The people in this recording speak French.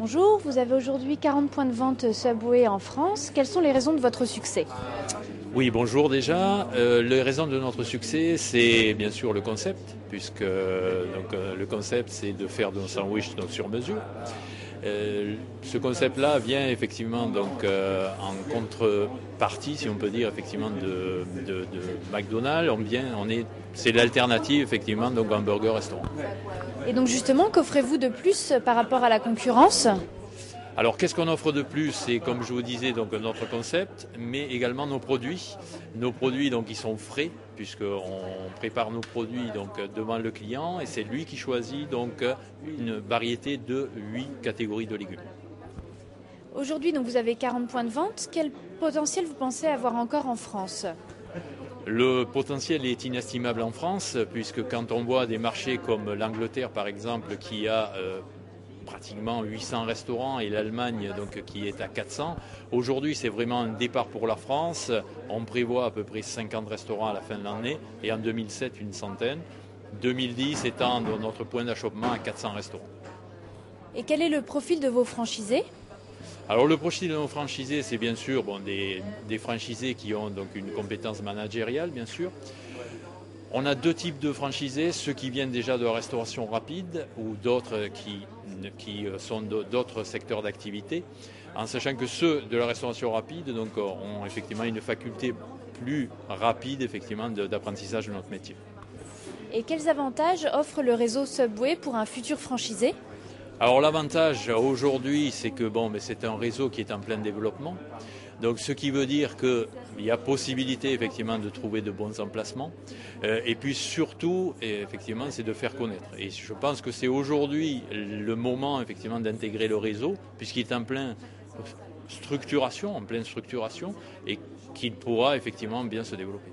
Bonjour, vous avez aujourd'hui 40 points de vente Subway en France. Quelles sont les raisons de votre succès? Oui, bonjour déjà. Les raisons de notre succès, c'est bien sûr le concept, puisque le concept, c'est de faire nos sandwichs sur mesure. Ce concept-là vient effectivement en contrepartie, si on peut dire effectivement de McDonald's. C'est l'alternative effectivement donc à un burger restaurant. Et donc justement, qu'offrez-vous de plus par rapport à la concurrence? Alors qu'est-ce qu'on offre de plus? C'est comme je vous disais donc notre concept, mais également nos produits. Nos produits donc ils sont frais puisqu'on prépare nos produits donc devant le client et c'est lui qui choisit donc une variété de 8 catégories de légumes. Aujourd'hui, donc vous avez 40 points de vente. Quel potentiel vous pensez avoir encore en France? Le potentiel est inestimable en France puisque quand on voit des marchés comme l'Angleterre par exemple qui a pratiquement 800 restaurants et l'Allemagne donc qui est à 400. Aujourd'hui, c'est vraiment un départ pour la France. On prévoit à peu près 50 restaurants à la fin de l'année et en 2007 une centaine. 2010 étant notre point d'achoppement à 400 restaurants. Et quel est le profil de vos franchisés? Alors le profil de nos franchisés, c'est bien sûr des franchisés qui ont donc une compétence managériale, bien sûr. On a deux types de franchisés, ceux qui viennent déjà de la restauration rapide ou d'autres qui sont d'autres secteurs d'activité, en sachant que ceux de la restauration rapide donc, ont effectivement une faculté plus rapide effectivement d'apprentissage de notre métier. Et quels avantages offre le réseau Subway pour un futur franchisé? Alors l'avantage aujourd'hui, c'est que c'est un réseau qui est en plein développement. Donc ce qui veut dire qu'il y a possibilité effectivement de trouver de bons emplacements. Et puis surtout, effectivement, c'est de faire connaître. Et je pense que c'est aujourd'hui le moment effectivement d'intégrer le réseau, puisqu'il est en pleine structuration, et qu'il pourra effectivement bien se développer.